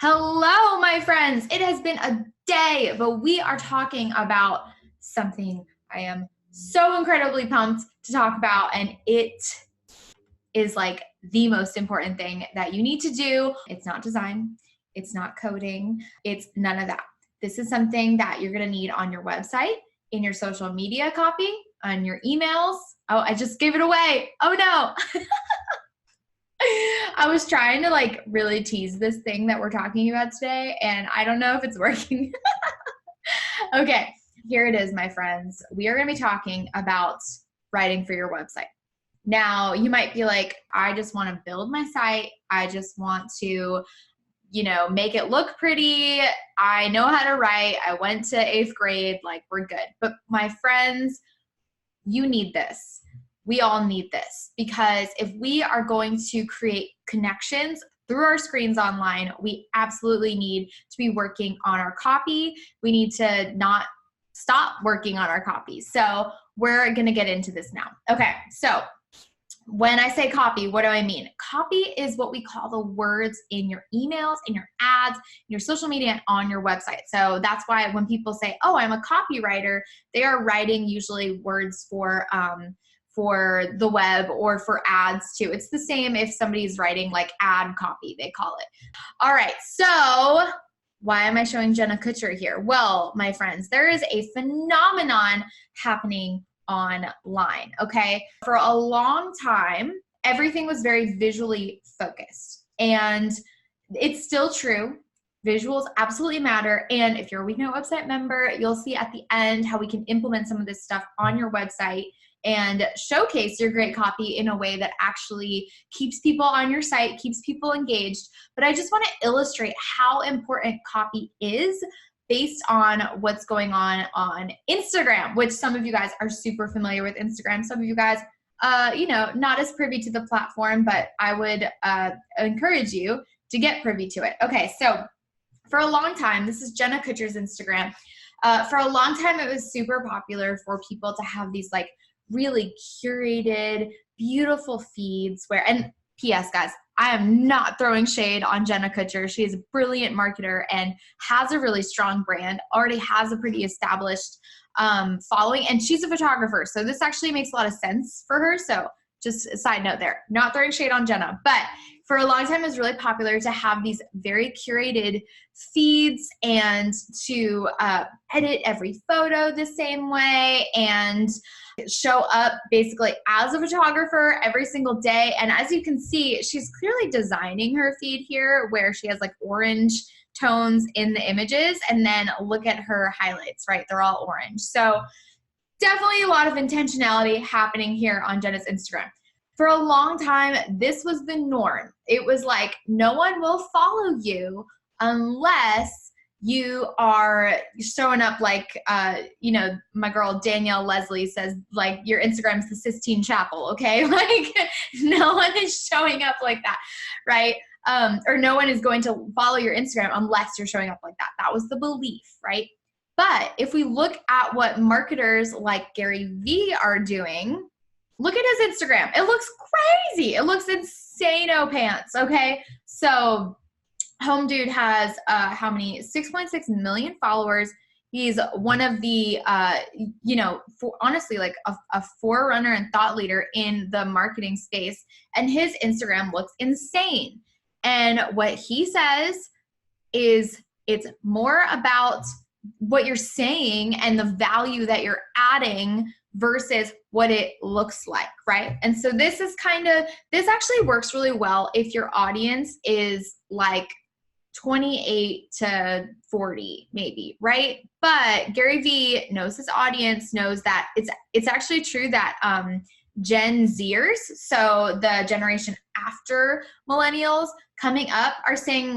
Hello, my friends. It has been a day, but we are talking about something I am so incredibly pumped to talk about, and it is like the most important thing that you need to do. It's not design, it's not coding, it's none of that. This is something that you're going to need on your website, in your social media copy, on your emails. Oh, I just gave it away. Oh no. I was trying to really tease this thing that we're talking about today, and I don't know if it's working. Okay, here it is, my friends. We are going to be talking about writing for your website. Now, you might be like, I just want to build my site. I just want to, make it look pretty. I know how to write. I went to 8th grade. We're good. But my friends, you need this. We all need this, because if we are going to create connections through our screens online, we absolutely need to be working on our copy. We need to not stop working on our copy. So we're going to get into this now. Okay, so when I say copy, what do I mean? Copy is what we call the words in your emails, in your ads, in your social media, and on your website. So that's why when people say, oh, I'm a copywriter, they are writing usually words for the web or for ads too. It's the same if somebody's writing ad copy, they call it. All right, so why am I showing Jenna Kutcher here? Well, my friends, there is a phenomenon happening online, okay? For a long time, everything was very visually focused, and it's still true. Visuals absolutely matter, and if you're a Weeknight website member, you'll see at the end how we can implement some of this stuff on your website and showcase your great copy in a way that actually keeps people on your site, keeps people engaged. But I just want to illustrate how important copy is based on what's going on Instagram, which some of you guys are super familiar with Instagram. Some of you guys, not as privy to the platform, but I would encourage you to get privy to it. Okay, so for a long time, this is Jenna Kutcher's Instagram. For a long time, it was super popular for people to have these really curated, beautiful feeds and P.S. guys, I am not throwing shade on Jenna Kutcher. She is a brilliant marketer and has a really strong brand, already has a pretty established following, and she's a photographer. So this actually makes a lot of sense for her. So just a side note there, not throwing shade on Jenna, but for a long time, it was really popular to have these very curated feeds and to edit every photo the same way and show up basically as a photographer every single day. And as you can see, she's clearly designing her feed here where she has orange tones in the images, and then look at her highlights, right? They're all orange. So definitely a lot of intentionality happening here on Jenna's Instagram. For a long time, this was the norm. It was no one will follow you unless you are showing up my girl Danielle Leslie says, your Instagram's the Sistine Chapel, okay? No one is showing up like that, right? Or no one is going to follow your Instagram unless you're showing up like that. That was the belief, right? But if we look at what marketers like Gary Vee are doing, look at his Instagram. It looks crazy. It looks insane-o pants, okay? So Home Dude has how many? 6.6 million followers. He's one of the, honestly, a forerunner and thought leader in the marketing space. And his Instagram looks insane. And what he says is it's more about what you're saying and the value that you're adding versus what it looks like, right? And so this actually works really well if your audience is 28 to 40 maybe, right? But Gary Vee knows his audience, knows that it's actually true that Gen Zers, so the generation after millennials coming up, are saying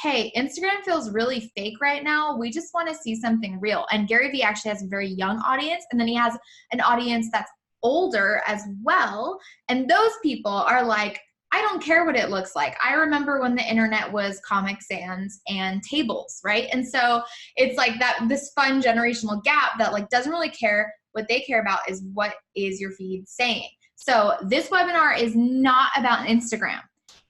hey, Instagram feels really fake right now. We just want to see something real. And Gary Vee actually has a very young audience, and then he has an audience that's older as well. And those people are I don't care what it looks like. I remember when the internet was Comic Sans and tables, right? And so it's this fun generational gap that doesn't really care. What they care about is what is your feed saying. So this webinar is not about Instagram.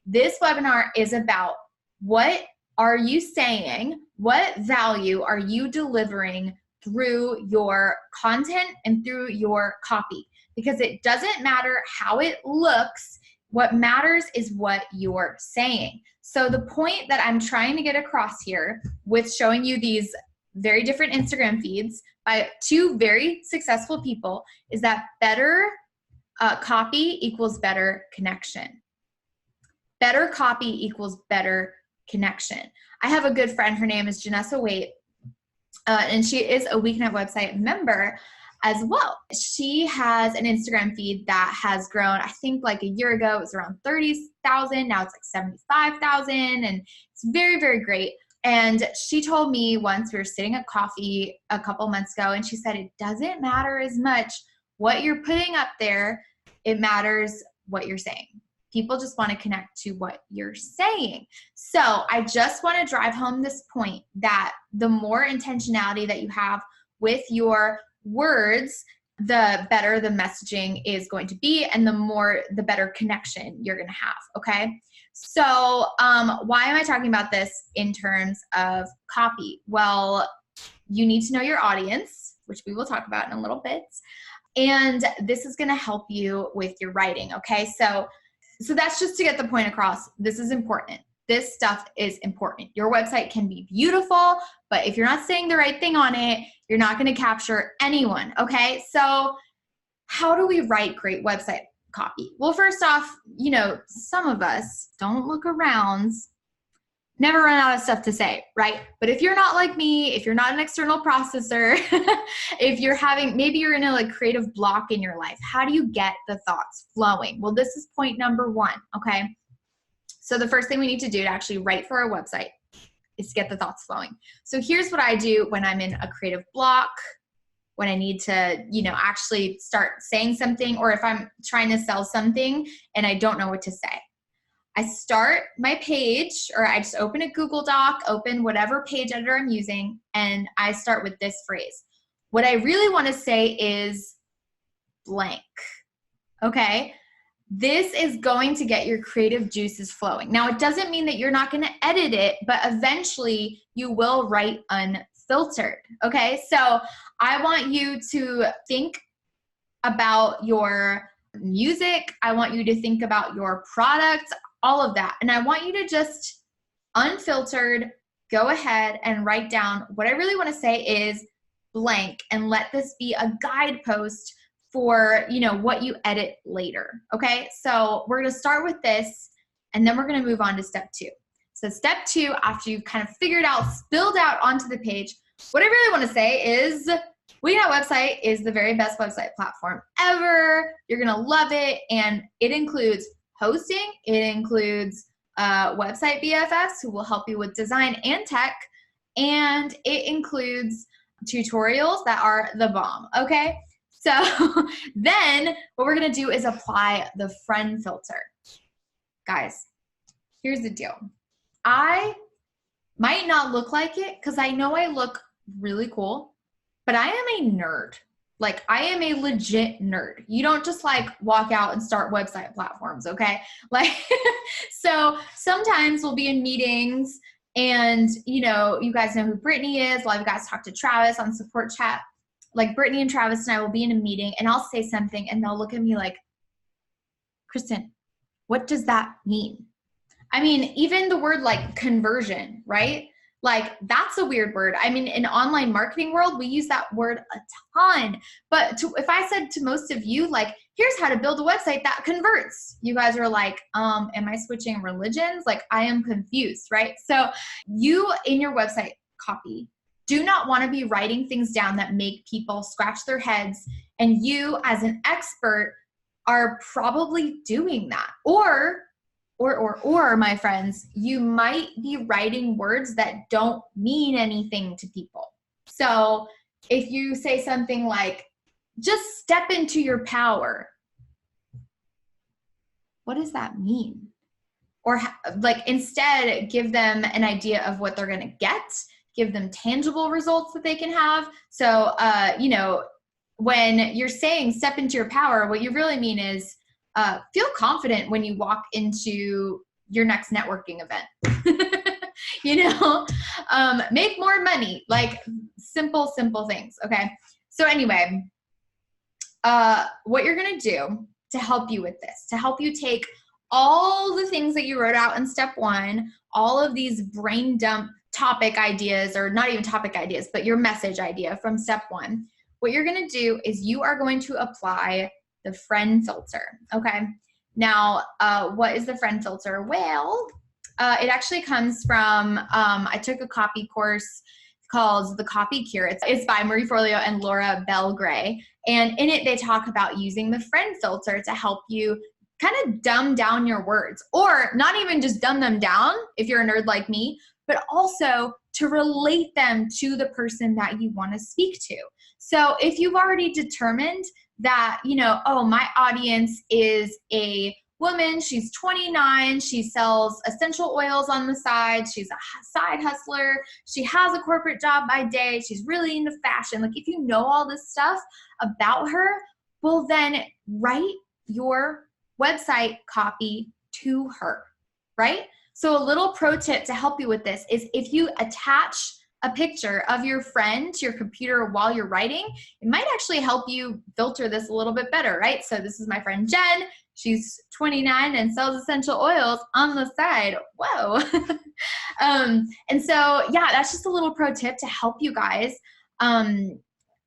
This webinar is about what are you saying? What value are you delivering through your content and through your copy? Because it doesn't matter how it looks. What matters is what you're saying. So the point that I'm trying to get across here with showing you these very different Instagram feeds by two very successful people is that better copy equals better connection. Better copy equals better connection. I have a good friend, her name is Janessa Waite, and she is a Weeknight website member as well. She has an Instagram feed that has grown, I think like a year ago, it was around 30,000. Now it's like 75,000, and it's very, very great. And she told me once, we were sitting at coffee a couple months ago, and she said, it doesn't matter as much what you're putting up there. It matters what you're saying. People just want to connect to what you're saying. So I just want to drive home this point that the more intentionality that you have with your words, the better the messaging is going to be, and the better connection you're going to have. Okay. So why am I talking about this in terms of copy? Well, you need to know your audience, which we will talk about in a little bit. And this is going to help you with your writing. Okay. So that's just to get the point across. This is important. This stuff is important. Your website can be beautiful, but if you're not saying the right thing on it, you're not going to capture anyone. Okay. So how do we write great website copy? Well, first off, some of us don't look around, never run out of stuff to say, right? But if you're not like me, if you're not an external processor, if you're maybe you're in a creative block in your life, how do you get the thoughts flowing? Well, this is point number one, okay? So the first thing we need to do to actually write for our website is to get the thoughts flowing. So here's what I do when I'm in a creative block, when I need to, actually start saying something, or if I'm trying to sell something and I don't know what to say. I start my page, or I just open a Google Doc, open whatever page editor I'm using, and I start with this phrase. What I really want to say is blank, okay? This is going to get your creative juices flowing. Now, it doesn't mean that you're not going to edit it, but eventually you will write unfiltered, okay? So I want you to think about your music. I want you to think about your product, all of that. And I want you to just unfiltered, go ahead and write down what I really want to say is blank, and let this be a guidepost for, what you edit later. Okay. So we're going to start with this, and then we're going to move on to step two. So step two, after you've kind of figured out, spilled out onto the page, what I really want to say is Weeknight website is the very best website platform ever. You're going to love it. And it includes hosting. It includes website BFFs who will help you with design and tech. And it includes tutorials that are the bomb. Okay. So then what we're going to do is apply the friend filter. Guys, here's the deal. I might not look like it because I know I look really cool, but I am a nerd. Like, I am a legit nerd. You don't just walk out and start website platforms, okay? So sometimes we'll be in meetings and, you guys know who Brittany is. A lot of you guys talk to Travis on support chat. Like, Brittany and Travis and I will be in a meeting, and I'll say something and they'll look at me like, Kristen, what does that mean? I mean, even the word conversion, right? That's a weird word. I mean, in online marketing world, we use that word a ton. But if I said to most of you, here's how to build a website that converts, you guys are like, am I switching religions? I am confused, right? So you, in your website copy, do not want to be writing things down that make people scratch their heads. And you, as an expert, are probably doing that. Or, my friends, you might be writing words that don't mean anything to people. So if you say something like, just step into your power, what does that mean? Or instead give them an idea of what they're going to get, give them tangible results that they can have. So, when you're saying step into your power, what you really mean is feel confident when you walk into your next networking event. Make more money, like simple things. Okay. So anyway, what you're going to do to help you with this, to help you take all the things that you wrote out in step 1, all of these brain dump topic ideas, or not even topic ideas, but your message idea from step 1, what you're going to do is you are going to apply the friend filter. Okay. Now, what is the friend filter? Well, it actually comes from, I took a copy course called The Copy Cure. It's by Marie Forleo and Laura Bell Gray. And in it, they talk about using the friend filter to help you kind of dumb down your words, or not even just dumb them down if you're a nerd like me, but also to relate them to the person that you want to speak to. So if you've already determined that, oh, my audience is a woman, she's 29, she sells essential oils on the side, she's a side hustler, she has a corporate job by day, she's really into fashion. Like, if you know all this stuff about her, well, then write your website copy to her, right? So a little pro tip to help you with this is if you attach a picture of your friend to your computer while you're writing, it might actually help you filter this a little bit better, right? So this is my friend Jen. She's 29 and sells essential oils on the side. Whoa. And so, yeah, that's just a little pro tip to help you guys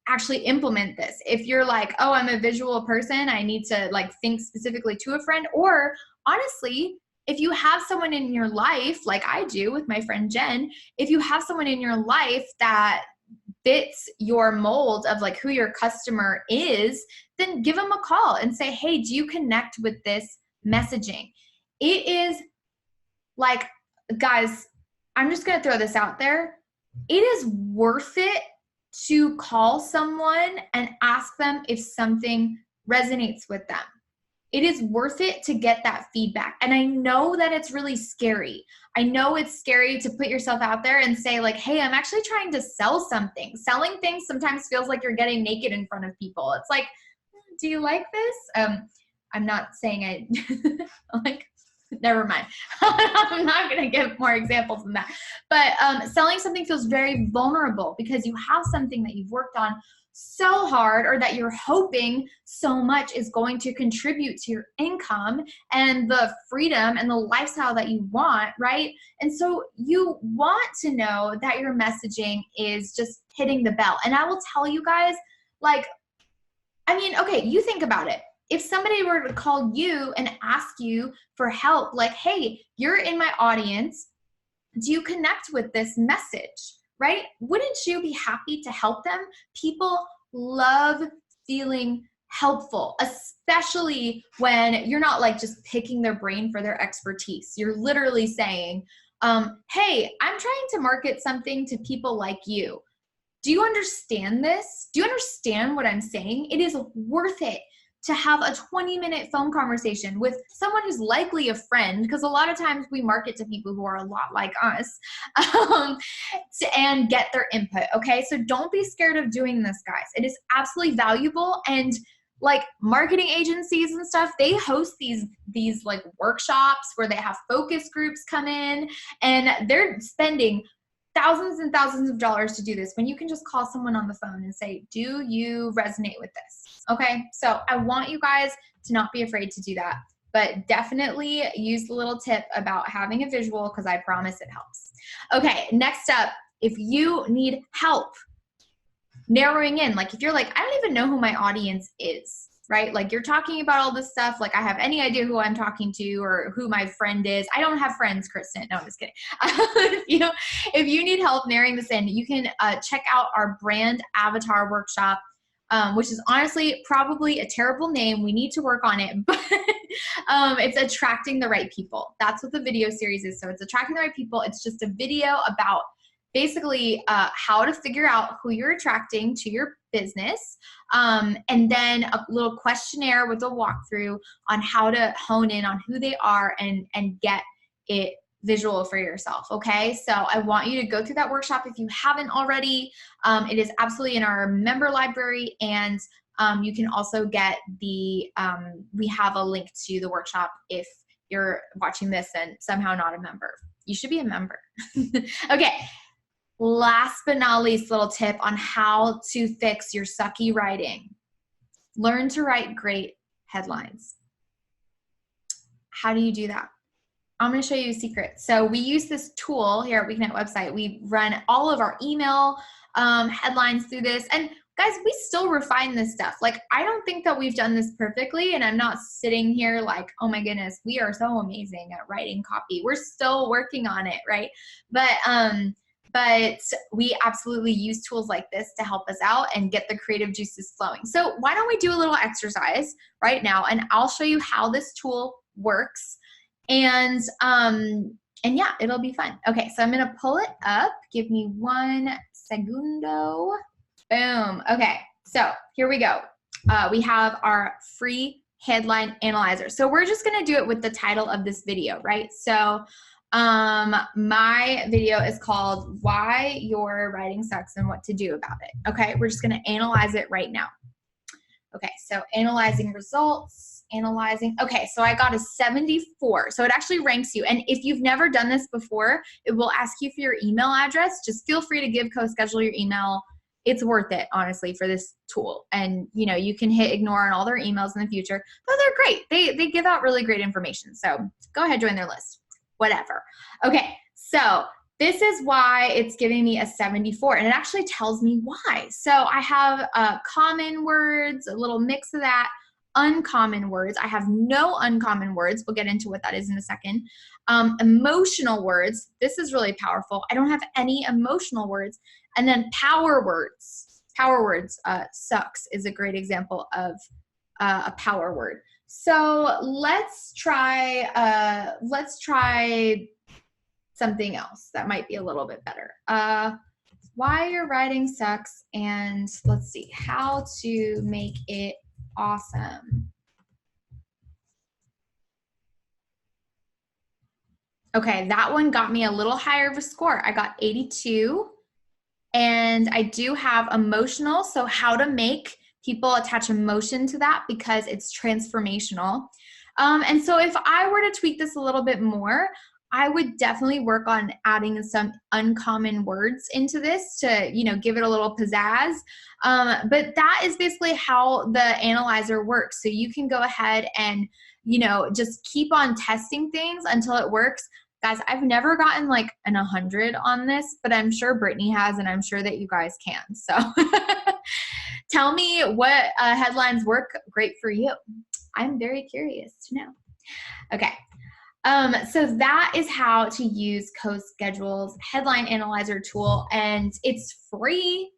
actually implement this. If you're like, oh, I'm a visual person, I need to like think specifically to a friend, or honestly, if you have someone in your life, like I do with my friend Jen, if you have someone in your life that fits your mold of like who your customer is, then give them a call and say, hey, do you connect with this messaging? It is like, guys, I'm just going to throw this out there. It is worth it to call someone and ask them if something resonates with them. It is worth it to get that feedback. And I know that it's really scary. I know it's scary to put yourself out there and say like, hey, I'm actually trying to sell something. Selling things sometimes feels like you're getting naked in front of people. It's like, do you like this? I'm not saying I like, never mind. I'm not going to give more examples than that. But selling something feels very vulnerable because you have something that you've worked on so hard, or that you're hoping so much is going to contribute to your income and the freedom and the lifestyle that you want, right? And so you want to know that your messaging is just hitting the bell. And I will tell you guys, like, I mean, okay, you think about it. If somebody were to call you and ask you for help, like, hey, you're in my audience, do you connect with this message? Right? Wouldn't you be happy to help them? People love feeling helpful, especially when you're not like just picking their brain for their expertise. You're literally saying, hey, I'm trying to market something to people like you. Do you understand this? Do you understand what I'm saying? It is worth it to have a 20-minute phone conversation with someone who's likely a friend, because a lot of times we market to people who are a lot like us, and get their input, okay? So don't be scared of doing this, guys. It is absolutely valuable. And like marketing agencies and stuff, they host these like workshops where they have focus groups come in, and they're spending thousands and thousands of dollars to do this when you can just call someone on the phone and say, do you resonate with this? Okay, so I want you guys to not be afraid to do that, but definitely use the little tip about having a visual, because I promise it helps. Okay, next up, if you need help narrowing in, like if you're like, I don't even know who my audience is, right? Like you're talking about all this stuff, like I have any idea who I'm talking to or who my friend is. I don't have friends, Kristen. No, I'm just kidding. If you need help narrowing this in, you can check out our brand avatar workshop, which is honestly probably a terrible name. We need to work on it, but it's attracting the right people. That's what the video series is. So it's attracting the right people. It's just a video about basically how to figure out who you're attracting to your business, and then a little questionnaire with a walkthrough on how to hone in on who they are and get it visual for yourself. Okay, so I want you to go through that workshop if you haven't already. It is absolutely in our member library, and you can also get the we have a link to the workshop if you're watching this and somehow not a member. You should be a member. Okay. Last but not least, little tip on how to fix your sucky writing. Learn to write great headlines. How do you do that? I'm going to show you a secret. So we use this tool here at Weeknight website. We run all of our email headlines through this. And guys, we still refine this stuff. Like, I don't think that we've done this perfectly. And I'm not sitting here like, oh my goodness, we are so amazing at writing copy. We're still working on it, right? But we absolutely use tools like this to help us out and get the creative juices flowing. So why don't we do a little exercise right now, and I'll show you how this tool works. And yeah, it'll be fun. Okay, so I'm gonna pull it up. Give me 1 segundo. Boom. Okay, so here we go. We have our free headline analyzer. So we're just gonna do it with the title of this video, right? So my video is called Why Your Writing Sucks and What to Do About It. Okay, we're just gonna analyze it right now. Okay, so analyzing results, analyzing. Okay, so I got a 74. So it actually ranks you. And if you've never done this before, it will ask you for your email address. Just feel free to give CoSchedule your email. It's worth it, honestly, for this tool. And you know, you can hit ignore on all their emails in the future, but they're great. They give out really great information. So go ahead, join their list, whatever. Okay, so this is why it's giving me a 74, and it actually tells me why. So I have common words, a little mix of that, uncommon words. I have no uncommon words. We'll get into what that is in a second. Emotional words. This is really powerful. I don't have any emotional words. And then power words. Power words, sucks is a great example of a power word. So let's try something else that might be a little bit better. Why your writing sucks, and let's see, how to make it awesome. Okay, that one got me a little higher of a score. I got 82, and I do have emotional, so how to make people attach emotion to that because it's transformational. And so if I were to tweak this a little bit more, I would definitely work on adding some uncommon words into this to, you know, give it a little pizzazz. But that is basically how the analyzer works. So you can go ahead and, you know, just keep on testing things until it works. Guys, I've never gotten like an 100 on this, but I'm sure Brittany has, and I'm sure that you guys can. So tell me what headlines work great for you. I'm very curious to know. Okay. So that is how to use CoSchedule's headline analyzer tool, and it's free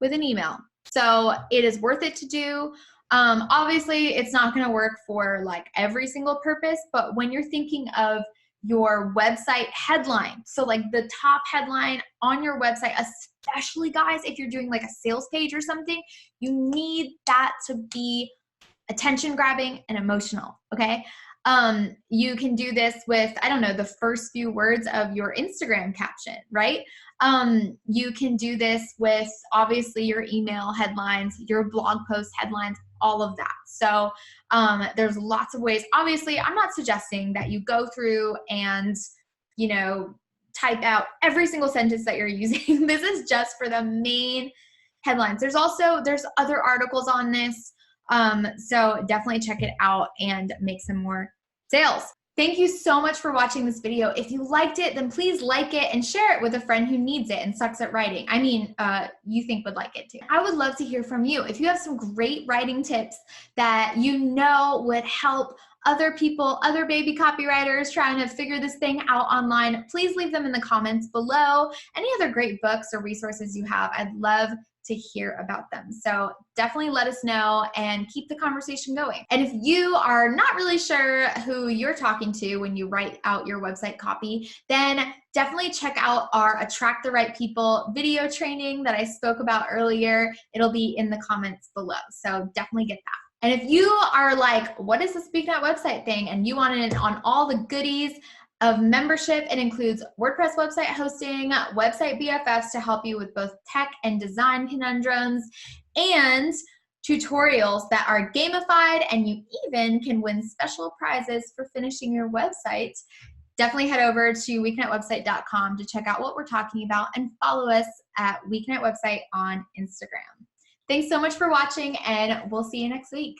with an email. So it is worth it to do. Obviously, it's not going to work for like every single purpose, but when you're thinking of your website headline, so like the top headline on your website, especially guys, if you're doing like a sales page or something, you need that to be attention grabbing and emotional. Okay. You can do this with, I don't know, the first few words of your Instagram caption, right? You can do this with obviously your email headlines, your blog post headlines, all of that. So there's lots of ways. Obviously, I'm not suggesting that you go through and, you know, type out every single sentence that you're using. This is just for the main headlines. There's other articles on this. So definitely check it out and make some more sales. Thank you so much for watching this video. If you liked it, then please like it and share it with a friend who needs it and sucks at writing. I mean, you think would like it too. I would love to hear from you. If you have some great writing tips that you know would help other people, other baby copywriters trying to figure this thing out online, please leave them in the comments below. Any other great books or resources you have, I'd love to hear about them. So definitely let us know and keep the conversation going. And if you are not really sure who you're talking to when you write out your website copy, then definitely check out our Attract the Right People video training that I spoke about earlier. It'll be in the comments below. So definitely get that. And if you are like, what is the Weeknight website thing? And you want in on all the goodies of membership, it includes WordPress website hosting, website BFFs to help you with both tech and design conundrums, and tutorials that are gamified, and you even can win special prizes for finishing your website. definitely head over to weeknightwebsite.com to check out what we're talking about and follow us at Weeknight Website on Instagram. Thanks so much for watching, and we'll see you next week.